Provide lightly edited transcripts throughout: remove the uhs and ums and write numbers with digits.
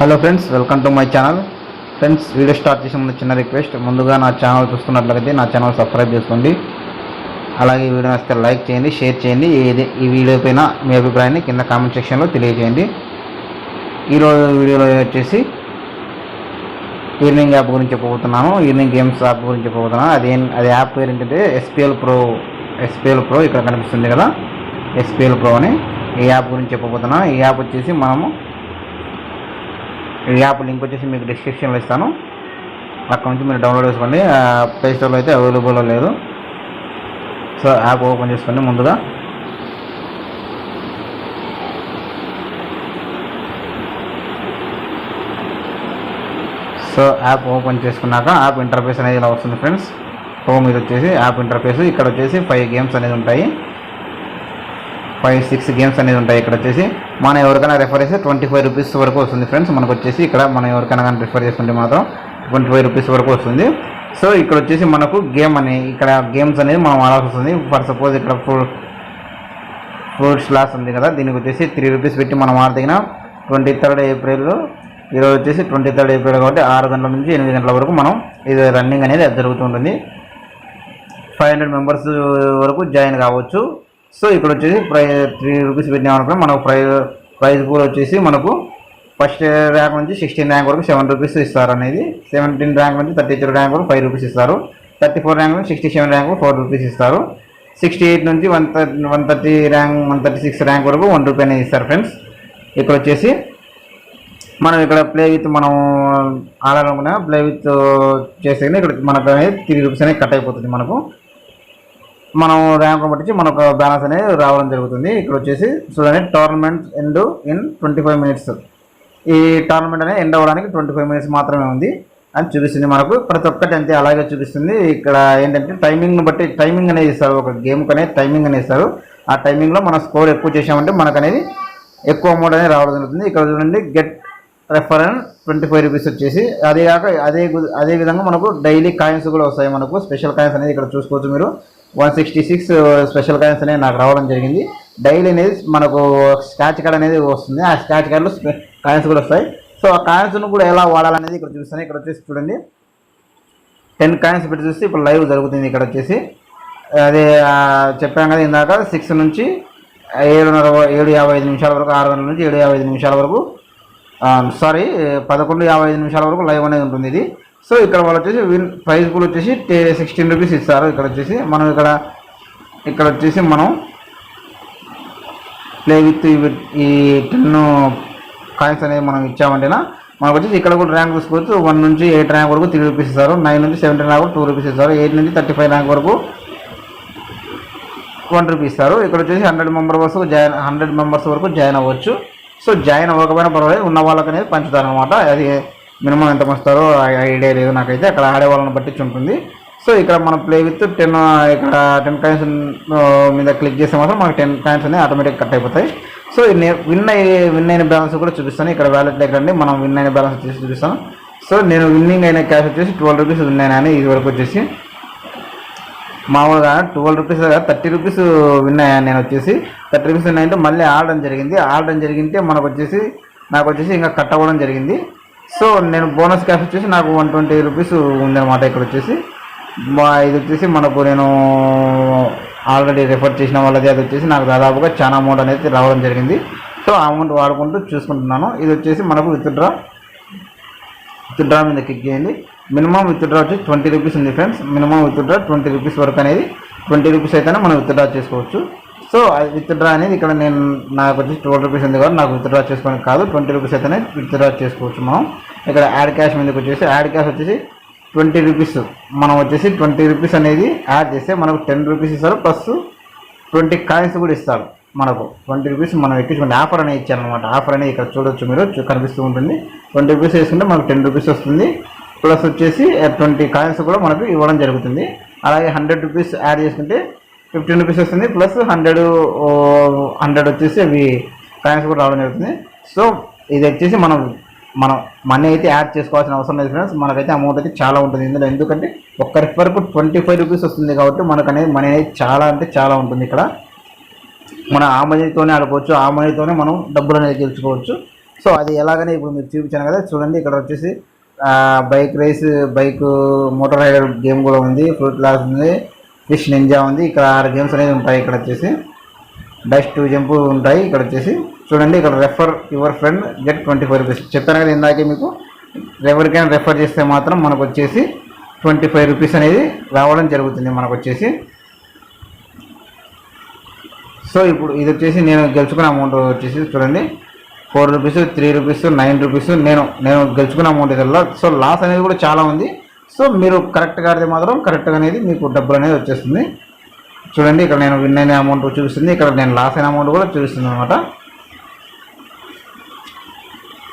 Hello friends, welcome to my channel. Friends, video start చేసే ముందు చిన్న రిక్వెస్ట్. ముందుగా నా ఛానల్ చూస్తున్నట్లయితే నా ఛానల్ సబ్స్క్రైబ్ చేసుకోండి. అలాగే వీడియో నచ్చితే లైక్ చేయండి, షేర్ చేయండి. ఈ వీడియో పైన మీ అభిప్రాయాన్ని కింద కామెంట్ సెక్షన్లో తెలియజేయండి. ఈరోజు వీడియోలో వచ్చేసి ఈవినింగ్ యాప్ గురించి చెప్పబోతున్నాను. ఈవినింగ్ గేమ్స్ యాప్ గురించి చెప్పబోతున్నాను. అది యాప్ పేరు ఏంటంటే ఎస్పీఎల్ ప్రో ఇక్కడ కనిపిస్తుంది కదా, ఎస్పీఎల్ ప్రో అని ఈ యాప్ గురించి చెప్పబోతున్నాను. ఈ యాప్ వచ్చేసి ఈ యాప్ లింక్ వచ్చేసి మీకు డిస్క్రిప్షన్లో ఇస్తాను. అక్కడ నుంచి మీరు డౌన్లోడ్ చేసుకోండి. ప్లే స్టోర్లో అయితే అవైలబుల్లో లేదు. సో యాప్ ఓపెన్ చేసుకోండి. ముందుగా యాప్ ఓపెన్ చేసుకున్నాక యాప్ ఇంటర్ఫేస్ అనేది ఇలా వస్తుంది ఫ్రెండ్స్. హోమ్ ఇది వచ్చేసి యాప్ ఇంటర్ఫేస్. ఇక్కడ వచ్చేసి 5 గేమ్స్ అనేది ఉంటాయి, 5-6 గేమ్స్ అనేది ఉంటాయి. ఇక్కడ వచ్చేసి మనం ఎవరికైనా రెఫర్ చేస్తే 25 రూపీస్ వరకు వస్తుంది ఫ్రెండ్స్. మనకు వచ్చేసి ఇక్కడ మనం ఎవరికైనా కానీ రిఫర్ చేసుకుంటే మాత్రం 25 రూపీస్ వరకు వస్తుంది. సో ఇక్కడ వచ్చేసి మనకు ఇక్కడ గేమ్స్ అనేది మనం ఆడాల్సి వస్తుంది. ఫర్ సపోజ్ ఇక్కడ ఫ్రూట్స్ లాస్ ఉంది కదా, దీనికి వచ్చేసి 3 రూపీస్ పెట్టి మనం ఆడదగిన 23rd ఏప్రిల్. ఈరోజు వచ్చేసి 23rd ఏప్రిల్ కాబట్టి 6 గంటల నుంచి 8 గంటల వరకు మనం ఇది రన్నింగ్ అనేది జరుగుతుంటుంది. 500 మెంబర్స్ వరకు జాయిన్ కావచ్చు. సో ఇక్కడ వచ్చేసి 3 రూపీస్ పెట్టినామనుకో మనకు ప్రైజ్ పూల్ వచ్చేసి మనకు ఫస్ట్ ర్యాంక్ నుంచి 16 ర్యాంక్ వరకు 7 రూపీస్ ఇస్తారు అనేది. 17 ర్యాంక్ నుంచి 33 ర్యాంక్ వరకు 5 రూపీస్ ఇస్తారు. 34 ర్యాంక్ నుంచి 67 ర్యాంక్ వరకు 4 రూపీస్ ఇస్తారు. 68 నుంచి 136 ర్యాంక్ వరకు 1 రూపీ అనేది ఇస్తారు ఫ్రెండ్స్. ఇక్కడ వచ్చేసి మనం ఇక్కడ ప్లే విత్ మనం ఆడాలనుకున్నా ప్లే విత్ చేస్తే ఇక్కడ మనకు అనేది 3 రూపీస్ అనేది కట్ అయిపోతుంది. మనం ర్యాంక్ బట్టి మనకు బ్యాలెన్స్ అనేది రావడం జరుగుతుంది. ఇక్కడ వచ్చేసి చూడండి, టోర్నమెంట్ ఎండ్ ఇన్ 25 మినిట్స్. ఈ టోర్నమెంట్ అనేది ఎండ్ అవ్వడానికి 25 మినిట్స్ మాత్రమే ఉంది అని చూపిస్తుంది. మనకు ప్రతి ఒక్కటి అంతే అలాగే చూపిస్తుంది. ఇక్కడ ఏంటంటే టైమింగ్ బట్టి టైమింగ్ అనేది ఇస్తారు. ఒక గేమ్కి అనేది టైమింగ్ అనేది ఇస్తారు. ఆ టైమింగ్లో మన స్కోర్ ఎక్కువ చేసామంటే మనకు అనేది ఎక్కువ అమౌంట్ అనేది రావడం జరుగుతుంది. ఇక్కడ చూడండి, గెట్ రెఫరల్ 25 రూపీస్ వచ్చేసి అదే కాక అదే విధంగా మనకు డైలీ కాయిన్స్ కూడా వస్తాయి. మనకు స్పెషల్ కాయిన్స్ అనేది ఇక్కడ చూసుకోవచ్చు మీరు. 166 స్పెషల్ కాయిన్స్ అనేది నాకు రావడం జరిగింది. డైలీ అనేది మనకు స్క్రాచ్ కార్డ్ అనేది వస్తుంది. ఆ స్క్రాచ్ కార్డులో కాయిన్స్ కూడా వస్తాయి. సో ఆ కాయిన్స్ను కూడా ఎలా వాడాలనేది ఇక్కడ చూస్తాను. ఇక్కడ వచ్చేసి చూడండి, 10 కాయిన్స్ పెట్టి చూస్తే ఇప్పుడు లైవ్ జరుగుతుంది. ఇక్కడ వచ్చేసి అదే చెప్పాను కదా ఇందాక, 6 నుంచి 7:55 నిమిషాల వరకు, 6 గంటల నుంచి 7:55 నిమిషాల వరకు 11:55 నిమిషాల వరకు లైవ్ అనేది ఉంటుంది ఇది. సో ఇక్కడ వాళ్ళు వచ్చేసి ప్రైజ్ కూడా వచ్చేసి 16 రూపీస్ ఇస్తారు. ఇక్కడ వచ్చేసి మనం ప్లే విత్ ఈ 10 కాయిన్స్ అనేది మనం ఇచ్చామంటేనా మనకు వచ్చేసి ఇక్కడ కూడా ర్యాంక్ చూసుకోవచ్చు. 1 నుంచి 8 ర్యాంక్ వరకు 3 రూపీస్ ఇస్తారు. 9 నుంచి 17 ర్యాంక్ వరకు 2 రూపీస్ ఇస్తారు. 8 నుంచి 35 ర్యాంక్ వరకు 1 రూపీ ఇస్తారు. ఇక్కడ వచ్చేసి 100 మెంబర్స్ వరకు జాయిన్ అవ్వచ్చు. సో జాయిన్ అవ్వకపోయినా పర్వాలేదు, ఉన్న వాళ్ళకి అనేది పంచుతారు అనమాట. అది మినిమం ఎంత వస్తారో ఐడియా లేదు నాకైతే, అక్కడ ఆడే వాళ్ళని బట్టి ఉంటుంది. సో ఇక్కడ మనం ప్లే విత్ 10 ఇక్కడ 10 కాయిన్స్ మీద క్లిక్ చేస్తే మాత్రం మనకు 10 కాయిన్స్ అనేది ఆటోమేటిక్ కట్ అయిపోతాయి. సో విన్ అయిన బ్యాలెన్స్ కూడా చూపిస్తాను. ఇక్కడ వ్యాలెట్ లేకండి, మనం విన్ అయిన బ్యాలెన్స్ వచ్చేసి చూపిస్తాను. సో నేను విన్నింగ్ అయిన క్యాష్ వచ్చేసి 12 రూపీస్ విన్ అయినా. ఇది వరకు వచ్చేసి మామూలుగా 12 రూపీస్ 30 రూపీస్ విన్ అయ్యాను. నేను వచ్చేసి 30 రూపీస్ విన్ అయితే మళ్ళీ ఆడడం జరిగింటే నాకు వచ్చేసి ఇంకా కట్ అవ్వడం జరిగింది. సో నేను బోనస్ క్యాష్ వచ్చేసి నాకు 120 రూపీస్ ఉందన్నమాట. ఇక్కడ వచ్చేసి ఇది వచ్చేసి మనకు నేను ఆల్రెడీ రెఫర్ చేసిన వాళ్ళది అది వచ్చేసి నాకు దాదాపుగా చాలా అమౌంట్ అనేది రావడం జరిగింది. సో ఆ అమౌంట్ వాడుకుంటూ చూసుకుంటున్నాను. ఇది వచ్చేసి మనకు విత్డ్రా మీద క్లిక్ చేయండి. మినిమం విత్డ్రా వచ్చి 20 రూపీస్ ఉంది ఫ్రెండ్స్. మినిమం విత్డ్రా 20 రూపీస్ వరకు అనేది 20 రూపీస్ అయితేనే మనం విత్డ్రా చేసుకోవచ్చు. సో విత్డ్రా అనేది ఇక్కడ నాకు వచ్చి 12 రూపీస్ ఉంది కాబట్టి నాకు విత్డ్రా చేసుకోవడానికి కాదు, 20 రూపీస్ అయితేనే విత్డ్రా చేసుకోవచ్చు మనం. ఇక్కడ యాడ్ క్యాష్ మీదకి వచ్చేసి యాడ్ క్యాష్ వచ్చేసి 20 రూపీస్ మనం వచ్చేసి 20 రూపీస్ అనేది యాడ్ చేస్తే మనకు 10 రూపీస్ ఇస్తారు, ప్లస్ 20 కాయిన్స్ కూడా ఇస్తారు. మనకు 20 రూపీస్ మనం ఎక్కించుకుంటే ఆఫర్ అనేది ఇచ్చారనమాట. ఆఫర్ అనేది ఇక్కడ చూడొచ్చు మీరు, కనిపిస్తూ ఉంటుంది. 20 రూపీస్ వేసుకుంటే మనకు 10 రూపీస్ వస్తుంది, ప్లస్ వచ్చేసి 20 కాయిన్స్ కూడా మనకు ఇవ్వడం జరుగుతుంది. అలాగే 100 రూపీస్ యాడ్ చేసుకుంటే 15 రూపీస్ వస్తుంది, ప్లస్ 100 వచ్చేసి అవి కాయిన్స్ కూడా రావడం జరుగుతుంది. సో ఇది వచ్చేసి మనం మనీ అయితే యాడ్ చేసుకోవాల్సిన అవసరం లేదు ఫ్రెండ్స్. మనకైతే అమౌంట్ అయితే చాలా ఉంటుంది ఇందులో. ఎందుకంటే ఒక్క రిఫర్కు 25 రూపీస్ వస్తుంది కాబట్టి మనకు అనేది మనీ అనేది చాలా అంటే చాలా ఉంటుంది. ఇక్కడ మనం ఆ మనీతోనే ఆడుకోవచ్చు, ఆ మనీతోనే మనం డబ్బులు అనేది గెలుచుకోవచ్చు. సో అది ఎలాగనే ఇప్పుడు మీకు చూపించాను కదా, చూడండి ఇక్కడ వచ్చేసి bike race, bike motor rider game కూడా ఉంది, ఫ్రూట్ లాస్ ఉంది, ఫిష్ నింజా ఉంది. ఇక్కడ 6 గేమ్స్ అనేది ఉంటాయి. ఇక్కడ వచ్చేసి డైస్ 2 జంప్ ఉంటాయి. ఇక్కడ వచ్చేసి చూడండి, ఇక్కడ refer your friend get 25 rupees చెప్పాను కదా ఇందాకే మీకు. ఎవరికైనా రెఫర్ చేస్తే మాత్రం మనకు వచ్చేసి 25 రూపీస్ అనేది రావడం జరుగుతుంది మనకు వచ్చేసి. సో ఇప్పుడు ఇది వచ్చేసి నేను గెలుచుకున్న అమౌంట్ వచ్చేసి చూడండి 4 రూపీస్, 3 రూపీస్, 9 రూపీస్ నేను గెలుచుకున్న అమౌంట్ ఇదల్లా. సో లాస్ అనేది కూడా చాలా ఉంది. సో మీరు కరెక్ట్గా ఆడితే మాత్రం కరెక్ట్గా అనేది మీకు డబ్బులు అనేది వచ్చేస్తుంది. చూడండి ఇక్కడ నేను విన్ అయిన అమౌంట్ చూపిస్తుంది, ఇక్కడ నేను లాస్ అయిన అమౌంట్ కూడా చూపిస్తుంది అనమాట.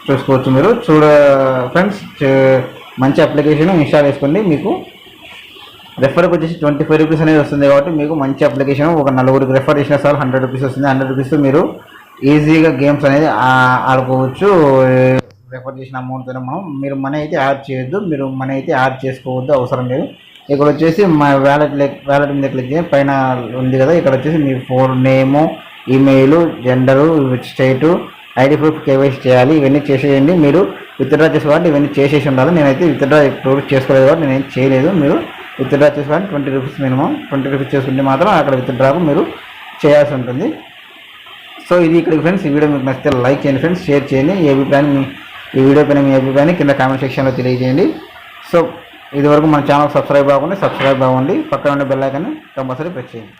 చూసుకోవచ్చు మీరు. ఫ్రెండ్స్, మంచి అప్లికేషన్ ఇన్స్టాల్ చేసుకోండి. మీకు రెఫర్కి వచ్చేసి 25 రూపీస్ అనేది వస్తుంది కాబట్టి మీకు మంచి అప్లికేషన్. ఒక 4గురికి రెఫర్ చేసిన సార్ 100 రూపీస్ వస్తుంది. 100 రూపీస్ మీరు ఈజీగా గేమ్స్ అనేది ఆడుకోవచ్చు. రెఫర్ చేసిన అమౌంట్తో మీరు మనీ అయితే యాడ్ చేయొద్దు, మీరు మనీ అయితే యాడ్ చేసుకోవద్దు, అవసరం లేదు. ఇక్కడ వచ్చేసి మా వ్యాలెట్ మీద క్లిక్ చేయండి. పైన ఉంది కదా, ఇక్కడ వచ్చేసి మీ ఫోన్ నేము, ఈమెయిల్, జెండరు, స్టేటు, ఐడి ప్రూఫ్, కేవైసీ చేయాలి. ఇవన్నీ చేసేయండి. మీరు విత్డ్రా చేసుకోవాలి, ఇవన్నీ చేసేసి ఉండాలి. నేనైతే విత్డ్రా ఇప్పుడు చేసుకోలేదు కాబట్టి నేనేం చేయలేదు. మీరు విత్డ్రా చేసుకోవాలి 20 రూపీస్ మినిమం. 20 రూపీస్ చేసుకుంటే మాత్రం అక్కడ విత్డ్రాకు మీరు చేయాల్సి ఉంటుంది. సో ఇది ఇక్కడ ఫ్రెండ్స్. ఈ వీడియో మీకు నచ్చితే లైక్ చేయండి ఫ్రెండ్స్, షేర్ చేయండి. ఈ వీడియో పైన మీ అభిప్రాయాన్ని కింద కామెంట్ సెక్షన్లో తెలియజేయండి. సో ఇదివరకు మన ఛానల్ సబ్స్క్రైబ్ అవ్వండి, పక్కన ఉన్న బెల్ ఐకాన్ని కంపల్సరీ ప్రెస్ చేయండి.